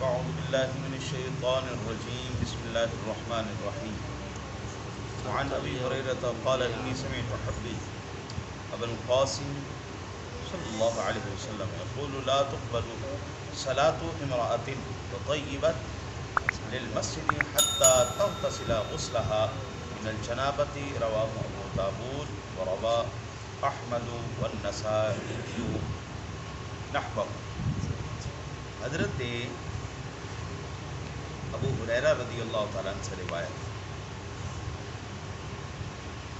أعوذ بالله من الشيطان الرجيم بسم الله الرحمن الرحيم وعن أبي هريرة قال إني سمعت حبي أبا القاسم صلى الله عليه وسلم يقول لا تقبل صلاة امرأة تطيبت للمسجد حتى تغتسل غسلها من الجنابة رواه أبو داود ورواه أحمد والنسائي نحوه۔ حضرت ابو ہریرہ رضی اللہ تعالیٰ عنہ سے روایت،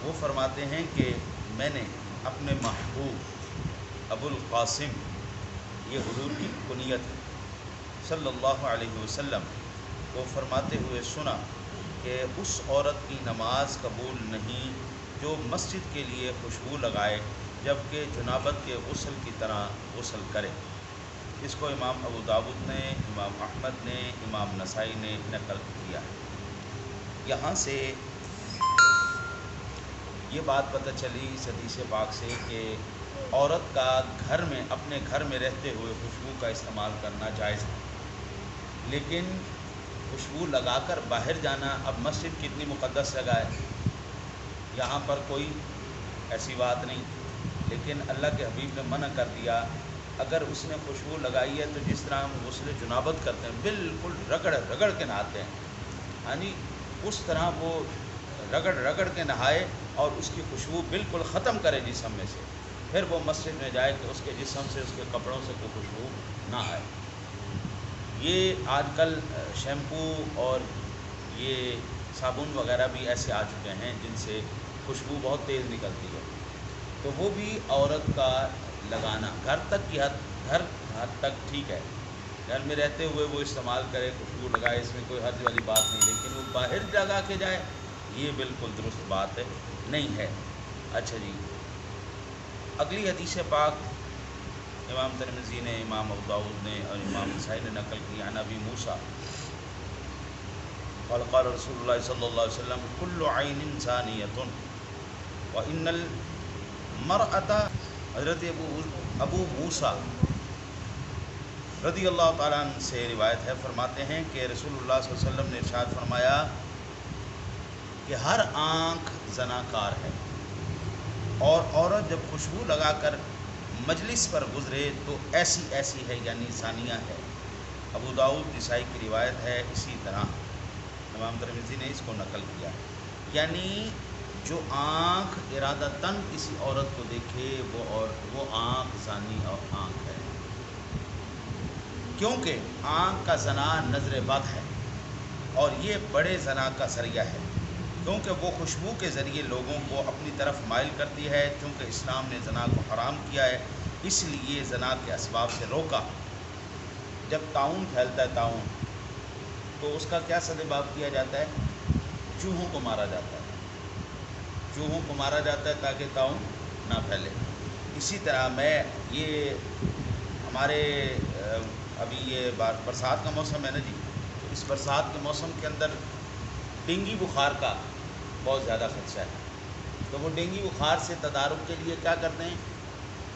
وہ فرماتے ہیں کہ میں نے اپنے محبوب ابو القاسم، یہ حضور کی کنیت ہے، صلی اللہ علیہ وسلم کو فرماتے ہوئے سنا کہ اس عورت کی نماز قبول نہیں جو مسجد کے لیے خوشبو لگائے جبکہ جنابت کے غسل کی طرح غسل کرے۔ اس کو امام ابو داود نے، امام احمد نے، امام نسائی نے نقل کیا ہے۔ یہاں سے یہ بات پتہ چلی اس حدیث پاک سے کہ عورت کا گھر میں، اپنے گھر میں رہتے ہوئے خوشبو کا استعمال کرنا جائز ہے، لیکن خوشبو لگا کر باہر جانا، اب مسجد کتنی مقدس جگہ ہے، یہاں پر کوئی ایسی بات نہیں، لیکن اللہ کے حبیب نے منع کر دیا۔ اگر اس نے خوشبو لگائی ہے تو جس طرح ہم غسل جنابت کرتے ہیں، بالکل رگڑ کے نہاتے ہیں، یعنی اس طرح وہ رگڑ کے نہائے اور اس کی خوشبو بالکل ختم کرے جسم میں سے، پھر وہ مسجد میں جائے کہ اس کے جسم سے، اس کے کپڑوں سے کوئی خوشبو نہ آئے۔ یہ آج کل شیمپو اور یہ صابن وغیرہ بھی ایسے آ چکے ہیں جن سے خوشبو بہت تیز نکلتی ہے، تو وہ بھی عورت کا لگانا گھر تک ٹھیک ہے، گھر میں رہتے ہوئے وہ استعمال کرے، خوشبو لگائے، اس میں کوئی حرج والی بات نہیں، لیکن وہ باہر لگا کے جائے، یہ بالکل درست بات نہیں ہے۔ اچھا جی، اگلی حدیث پاک امام ترمذی نے، امام ابو داؤد نے اور امام نسائی نے نقل کی، عن ابی موسیٰ قال قال رسول اللہ صلی اللہ علیہ وسلم کل عین ثانیۃ وان المرأة۔ حضرت ابو موسیٰ رضی اللہ تعالیٰ عنہ سے روایت ہے، فرماتے ہیں کہ رسول اللہ صلی اللہ علیہ وسلم نے ارشاد فرمایا کہ ہر آنکھ زناکار ہے، اور عورت جب خوشبو لگا کر مجلس پر گزرے تو ایسی ہے، یعنی زانیہ ہے۔ ابو داؤد نسائی کی روایت ہے، اسی طرح امام ترمذی نے اس کو نقل کیا، یعنی جو آنکھ ارادتاً کسی عورت کو دیکھے وہ آنکھ زانی اور آنکھ ہے، کیونکہ آنکھ کا زنا نظر بد ہے اور یہ بڑے زنا کا ذریعہ ہے، کیونکہ وہ خوشبو کے ذریعے لوگوں کو اپنی طرف مائل کرتی ہے، چونکہ اسلام نے زنا کو حرام کیا ہے، اس لیے زنا کے اسباب سے روکا۔ جب طاعون پھیلتا ہے، طاعون، تو اس کا کیا سدباب کیا جاتا ہے؟ چوہوں کو مارا جاتا ہے، چوہوں کو مارا جاتا ہے تاکہ طاعون نہ پھیلے۔ اسی طرح یہ ہمارے ابھی یہ برسات کا موسم ہے نا جی، تو اس برسات کے موسم کے اندر ڈینگی بخار کا بہت زیادہ خدشہ ہے، تو وہ ڈینگی بخار سے تدارک کے لیے کیا کرتے ہیں،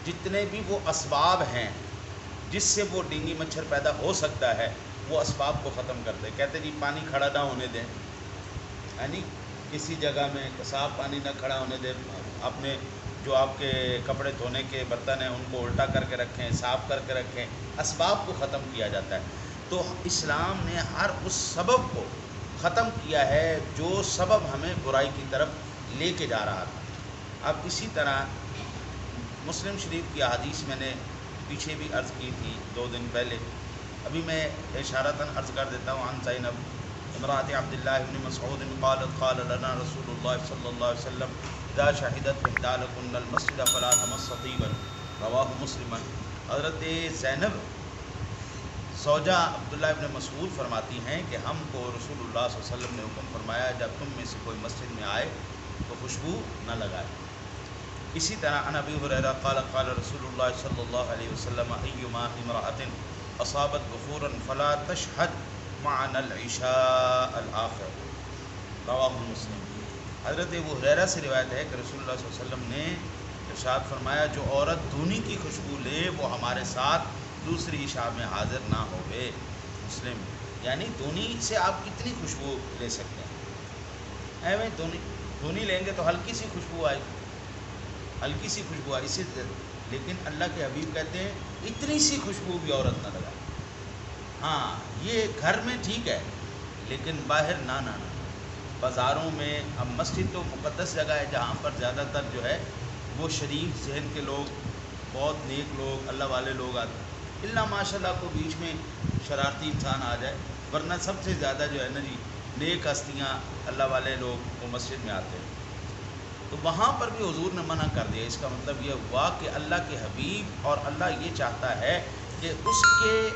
جتنے بھی وہ اسباب ہیں جس سے وہ ڈینگی مچھر پیدا ہو سکتا ہے، وہ اسباب کو ختم کرتے ہیں۔ کہتے ہیں جی پانی کھڑا نہ ہونے دیں، یعنی کسی جگہ میں صاف پانی نہ کھڑا ہونے دیں، اپنے جو آپ کے کپڑے دھونے کے برتن ہیں ان کو الٹا کر کے رکھیں، صاف کر کے رکھیں، اسباب کو ختم کیا جاتا ہے۔ تو اسلام نے ہر اس سبب کو ختم کیا ہے جو سبب ہمیں برائی کی طرف لے کے جا رہا تھا۔ اب اسی طرح مسلم شریف کی احادیث میں نے پیچھے بھی عرض کی تھی 2 دن پہلے، ابھی میں اشارتاً عرض کر دیتا ہوں۔ عن زینب امرأة عبد اللہ بن مسعود قالت قال لنا رسول اللہ صلی اللہ علیہ وسلم اذا شہدت احدی لکن المسجد فلا تمس طیبا، رواہ مسلم۔ حضرت زینب زوجہ عبداللہ ابن مسعود فرماتی ہیں کہ ہم کو رسول اللہ صلی اللہ علیہ وسلم نے حکم فرمایا جب تم میں سے کوئی مسجد میں آئے تو خوشبو نہ لگائے۔ اسی طرح عن ابی ہریرہ قال قال رسول اللہ صلی اللہ علیہ وسلم ایما امرأة اصابت بخورا فلا تشہد معنا العشاء الآخر، رواہ مسلم۔ حضرت ابو ہریرہ سے روایت ہے کہ رسول اللہ صلی اللہ علیہ وسلم نے ارشاد فرمایا جو عورت دھونی کی خوشبو لے وہ ہمارے ساتھ دوسری عشاء میں حاضر نہ ہوئے۔ مسلم یعنی دھونی سے آپ کتنی خوشبو لے سکتے ہیں؟ میں دھونی لیں گے تو ہلکی سی خوشبو آئے گی، ہلکی سی خوشبو آئی اسی لیکن اللہ کے حبیب کہتے ہیں اتنی سی خوشبو بھی عورت نہ لگائے۔ ہاں یہ گھر میں ٹھیک ہے لیکن باہر نہ بازاروں میں۔ اب مسجد تو مقدس جگہ ہے جہاں پر زیادہ تر جو ہے وہ شریف ذہن کے لوگ، بہت نیک لوگ، اللہ والے لوگ آتے ہیں، اللہ ماشاء اللہ کو بیچ میں شرارتی انسان آ جائے، ورنہ سب سے زیادہ جو ہے نا جی نیک ہستیاں اللہ والے لوگ وہ مسجد میں آتے ہیں۔ تو وہاں پر بھی حضور نے منع کر دیا۔ اس کا مطلب یہ ہوا کہ اللہ کے حبیب اور اللہ یہ چاہتا ہے کہ اس کے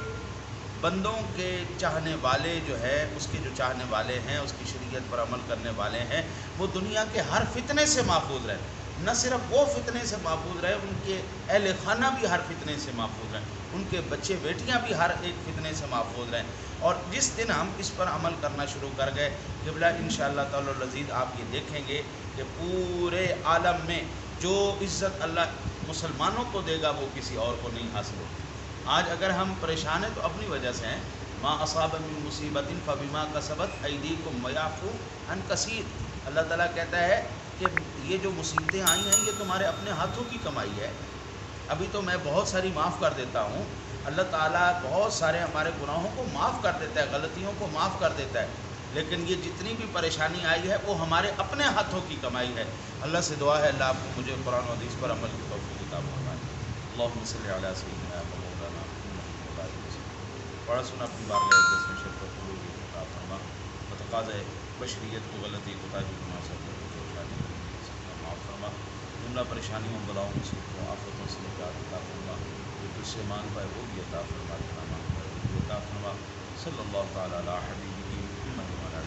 بندوں کے چاہنے والے جو ہے، اس کے جو چاہنے والے ہیں، اس کی شریعت پر عمل کرنے والے ہیں، وہ دنیا کے ہر فتنے سے محفوظ رہیں۔ نہ صرف وہ فتنے سے محفوظ رہے، ان کے اہل خانہ بھی ہر فتنے سے محفوظ رہیں، ان کے بچے بیٹیاں بھی ہر ایک فتنے سے محفوظ رہیں۔ اور جس دن ہم اس پر عمل کرنا شروع کر گئے قبلہ انشاءاللہ تعالی العزیز آپ یہ دیکھیں گے کہ پورے عالم میں جو عزت اللہ مسلمانوں کو دے گا وہ کسی اور کو نہیں حاصل ہوگی۔ آج اگر ہم پریشان ہیں تو اپنی وجہ سے ہیں۔ ما اصاب من مصیبت فبما کسبت ایدیکم ویعفو عن کثیر۔ اللہ تعالیٰ کہتا ہے کہ یہ جو مصیبتیں آئی ہیں یہ تمہارے اپنے ہاتھوں کی کمائی ہے۔ ابھی تو میں بہت ساری معاف کر دیتا ہوں، اللہ تعالیٰ بہت سارے ہمارے گناہوں کو معاف کر دیتا ہے، غلطیوں کو معاف کر دیتا ہے، لیکن یہ جتنی بھی پریشانی آئی ہے وہ ہمارے اپنے ہاتھوں کی کمائی ہے۔ اللہ سے دعا ہے اللہ آپ کو مجھے قرآن و حدیث پر عمل کی توفیق عطا فرمائے۔ اللہم صلی علی سیدنا مولانا محمد و آلہ وسلم۔ پڑھا سنا اپنی بارگاہ اقدس میں شرف و قبول کی عطا فرما، بتقاضۂ بشریت کو غلطی کوتاہی مناسب معاف فرما، جملہ پریشانیوں بلاؤں مصیبتوں آفتوں سے نجات عطا فرما، جو تجھ سے مانگ پائے وہ بھی عطا فرما، جہاں مانگ پائے وہ بھی عطا فرما۔ صلی اللہ تعالیٰ علی حبیبہ محمد و علی